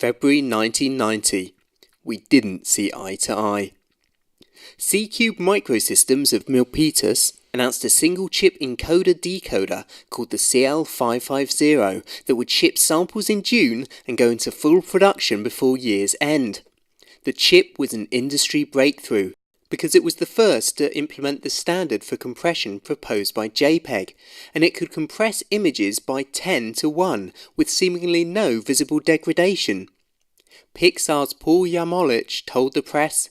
February 1990. We didn't see eye to eye. C-Cube Microsystems of Milpitas announced a single-chip encoder-decoder called the CL550 that would ship samples in June and go into full production before year's end. The chip was an industry breakthrough because it was the first to implement the standard for compression proposed by JPEG, and it could compress images by 10 to 1 with seemingly no visible degradation. Pixar's Paul Yarmolic told the press,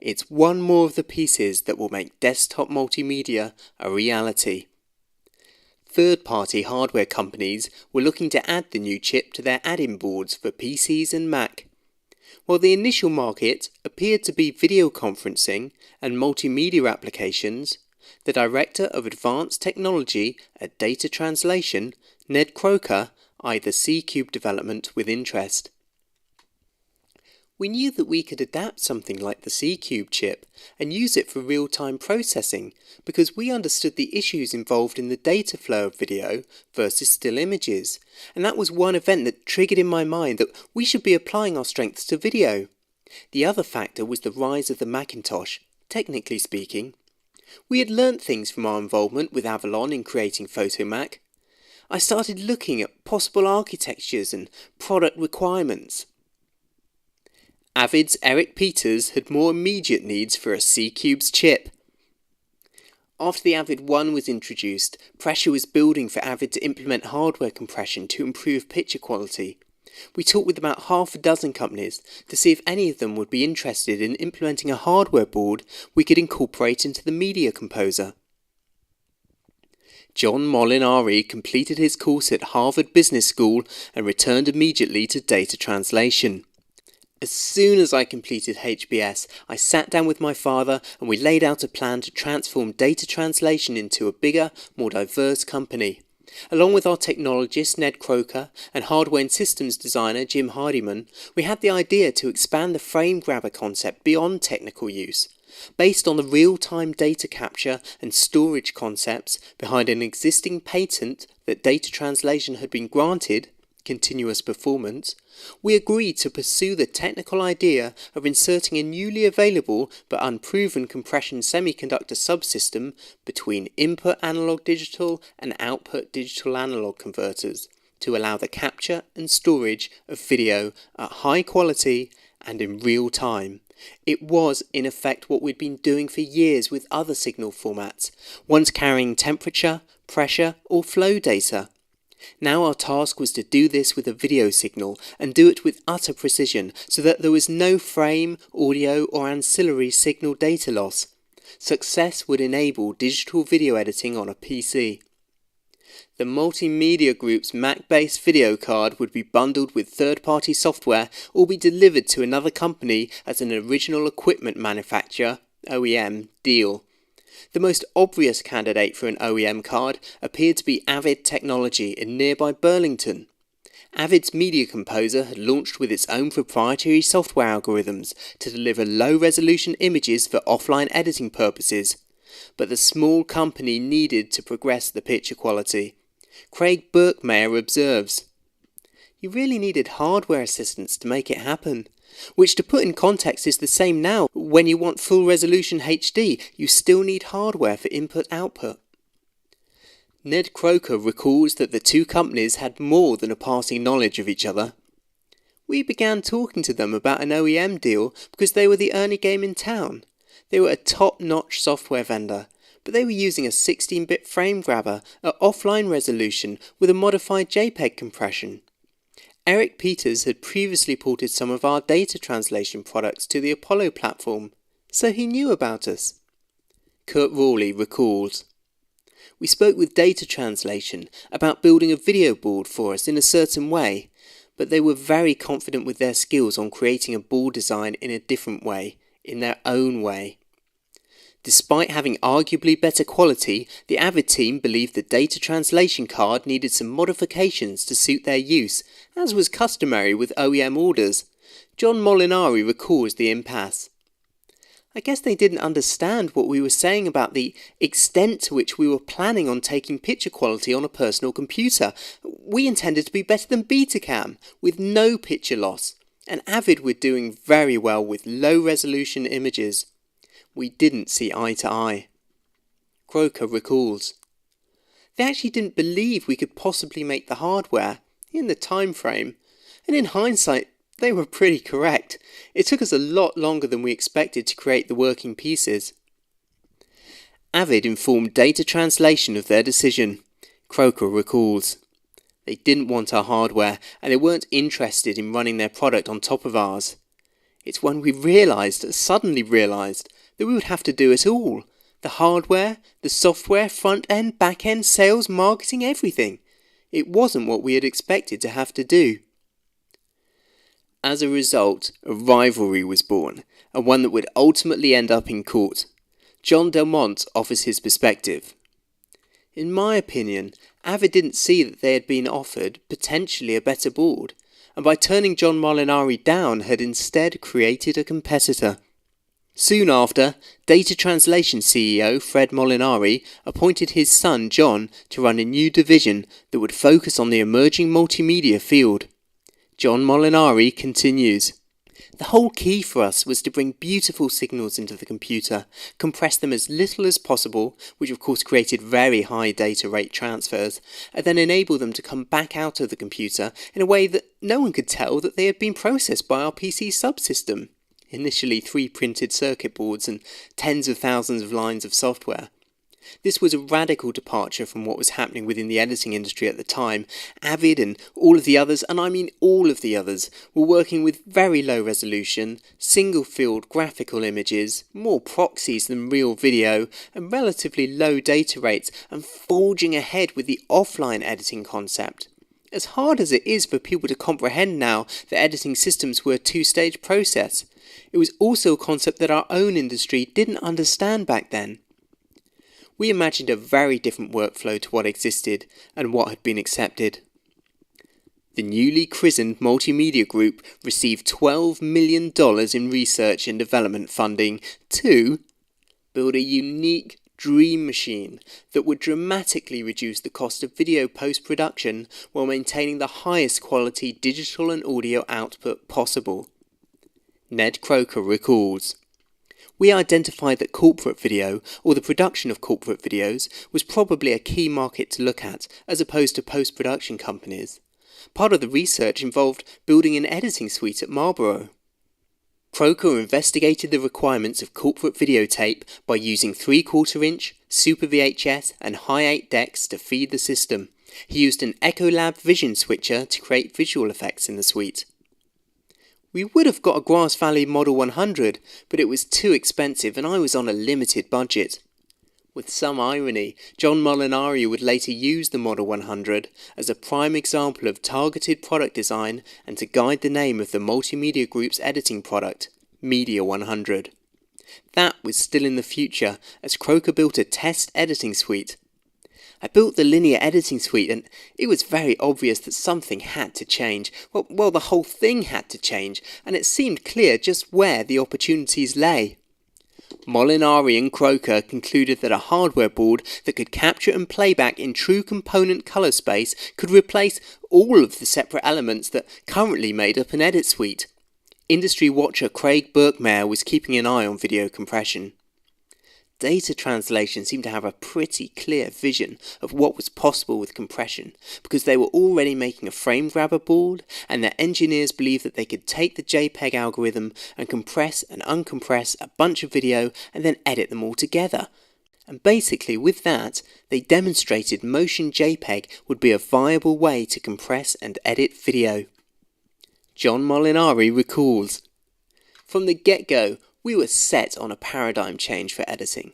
"It's one more of the pieces that will make desktop multimedia a reality." Third-party hardware companies were looking to add the new chip to their add-in boards for PCs and Mac. While the initial market appeared to be video conferencing and multimedia applications, the Director of Advanced Technology at Data Translation, Ned Kroeker, eyed the C-Cube development with interest. We knew that we could adapt something like the C-Cube chip and use it for real-time processing because we understood the issues involved in the data flow of video versus still images, and that was one event that triggered in my mind that we should be applying our strengths to video. The other factor was the rise of the Macintosh, technically speaking. We had learnt things from our involvement with Avalon in creating PhotoMac. I started looking at possible architectures and product requirements. Avid's Eric Peters had more immediate needs for a C-Cube's chip. After the Avid 1 was introduced, pressure was building for Avid to implement hardware compression to improve picture quality. We talked with about half a dozen companies to see if any of them would be interested in implementing a hardware board we could incorporate into the Media Composer. John Molinari completed his course at Harvard Business School and returned immediately to data translation. As soon as I completed HBS, I sat down with my father and we laid out a plan to transform data translation into a bigger, more diverse company. Along with our technologist Ned Kroeker and hardware and systems designer Jim Hardiman, we had the idea to expand the frame grabber concept beyond technical use. Based on the real-time data capture and storage concepts behind an existing patent that data translation had been granted, continuous performance, we agreed to pursue the technical idea of inserting a newly available but unproven compression semiconductor subsystem between input analog digital and output digital analog converters to allow the capture and storage of video at high quality and in real time. It was, in effect, what we'd been doing for years with other signal formats, once carrying temperature, pressure or flow data. Now our task was to do this with a video signal and do it with utter precision so that there was no frame, audio or ancillary signal data loss. Success would enable digital video editing on a PC. The Multimedia Group's Mac-based video card would be bundled with third-party software or be delivered to another company as an original equipment manufacturer (OEM) deal. The most obvious candidate for an OEM card appeared to be Avid Technology in nearby Burlington. Avid's Media Composer had launched with its own proprietary software algorithms to deliver low-resolution images for offline editing purposes, but the small company needed to progress the picture quality. Craig Burkmeyer observes, "You really needed hardware assistance to make it happen. Which, to put in context, is the same now. When you want full resolution HD, you still need hardware for input-output." Ned Kroeker recalls that the two companies had more than a passing knowledge of each other. "We began talking to them about an OEM deal because they were the only game in town. They were a top-notch software vendor, but they were using a 16-bit frame grabber at offline resolution with a modified JPEG compression. Eric Peters had previously ported some of our data translation products to the Apollo platform, so he knew about us." Kurt Rawley recalls, "We spoke with data translation about building a video board for us in a certain way, but they were very confident with their skills on creating a board design in a different way, in their own way. Despite having arguably better quality, the Avid team believed the data translation card needed some modifications to suit their use, as was customary with OEM orders. John Molinari recalls the impasse. I guess they didn't understand what we were saying about the extent to which we were planning on taking picture quality on a personal computer. We intended to be better than Betacam, with no picture loss. and Avid were doing very well with low-resolution images. We didn't see eye to eye. Kroeker recalls, "They actually didn't believe we could possibly make the hardware in the time frame, and in hindsight, they were pretty correct. It took us a lot longer than we expected to create the working pieces." Avid informed data translation of their decision. Kroeker recalls, "They didn't want our hardware, and they weren't interested in running their product on top of ours. It's when we suddenly realised, that we would have to do it all. The hardware, the software, front end, back end, sales, marketing, everything. It wasn't what we had expected to have to do." As a result, a rivalry was born, and one that would ultimately end up in court. John Delmont offers his perspective. "In my opinion, Avid didn't see that they had been offered potentially a better board, and by turning John Molinari down had instead created a competitor. Soon after, Data Translation CEO Fred Molinari appointed his son John to run a new division that would focus on the emerging multimedia field. John Molinari continues, "The whole key for us was to bring beautiful signals into the computer, compress them as little as possible, which of course created very high data rate transfers, and then enable them to come back out of the computer in a way that no one could tell that they had been processed by our PC subsystem. Initially 3 printed circuit boards and tens of thousands of lines of software. This was a radical departure from what was happening within the editing industry at the time. Avid and all of the others, and I mean all of the others, were working with very low resolution, single field graphical images, more proxies than real video, and relatively low data rates, and forging ahead with the offline editing concept. As hard as it is for people to comprehend now that editing systems were a 2-stage process, it was also a concept that our own industry didn't understand back then. We imagined a very different workflow to what existed and what had been accepted." The newly christened Multimedia Group received $12 million in research and development funding to build a unique dream machine that would dramatically reduce the cost of video post-production while maintaining the highest quality digital and audio output possible. Ned Kroeker recalls, "We identified that corporate video, or the production of corporate videos, was probably a key market to look at, as opposed to post-production companies. Part of the research involved building an editing suite at Marlboro. Kroeker investigated the requirements of corporate videotape by using 3/4-inch, Super VHS and Hi-8 decks to feed the system. He used an ECHOlab vision switcher to create visual effects in the suite. We would have got a Grass Valley Model 100, but it was too expensive and I was on a limited budget." With some irony, John Molinari would later use the Model 100 as a prime example of targeted product design and to guide the name of the Multimedia Group's editing product, Media 100. That was still in the future, as Kroeker built a test editing suite. "I built the linear editing suite and it was very obvious that something had to change. Well, the whole thing had to change, and it seemed clear just where the opportunities lay." Molinari and Kroeker concluded that a hardware board that could capture and play back in true component colour space could replace all of the separate elements that currently made up an edit suite. Industry watcher Craig Birkmeyer was keeping an eye on video compression. Data translation seemed to have a pretty clear vision of what was possible with compression, because they were already making a frame grabber board, and their engineers believed that they could take the JPEG algorithm and compress and uncompress a bunch of video and then edit them all together. And basically with that, they demonstrated Motion JPEG would be a viable way to compress and edit video. John Molinari recalls, "From the get-go, we were set on a paradigm change for editing.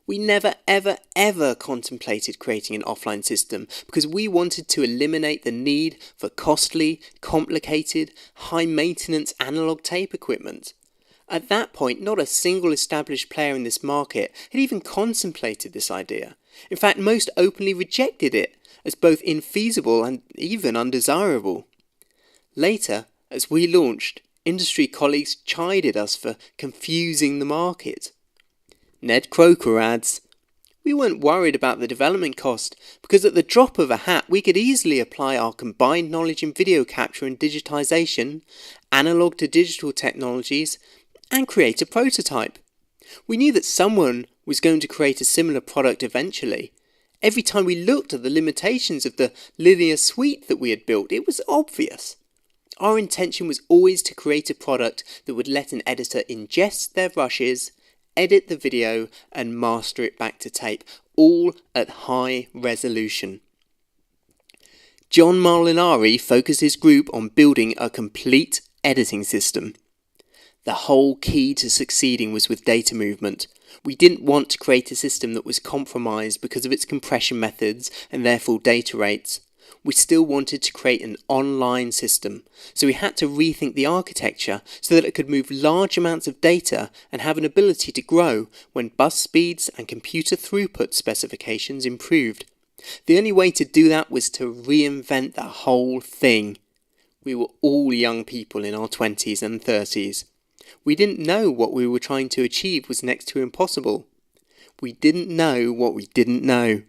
We never ever contemplated creating an offline system because we wanted to eliminate the need for costly, complicated, high-maintenance analog tape equipment. At that point, not a single established player in this market had even contemplated this idea. In fact, most openly rejected it as both infeasible and even undesirable. Later, as we launched, industry colleagues chided us for confusing the market." Ned Kroeker adds, We weren't worried about the development cost, because at the drop of a hat we could easily apply our combined knowledge in video capture and digitisation, analog to digital technologies, and create a prototype. We knew that someone was going to create a similar product eventually. Every time we looked at the limitations of the linear suite that we had built, it was obvious. Our intention was always to create a product that would let an editor ingest their rushes, edit the video, and master it back to tape, all at high resolution. John Molinari focused his group on building a complete editing system. The whole key to succeeding was with data movement. We didn't want to create a system that was compromised because of its compression methods and therefore data rates. We still wanted to create an online system, so we had to rethink the architecture so that it could move large amounts of data and have an ability to grow when bus speeds and computer throughput specifications improved. The only way to do that was to reinvent the whole thing. We were all young people in our 20s and 30s. We didn't know what we were trying to achieve was next to impossible. We didn't know what we didn't know.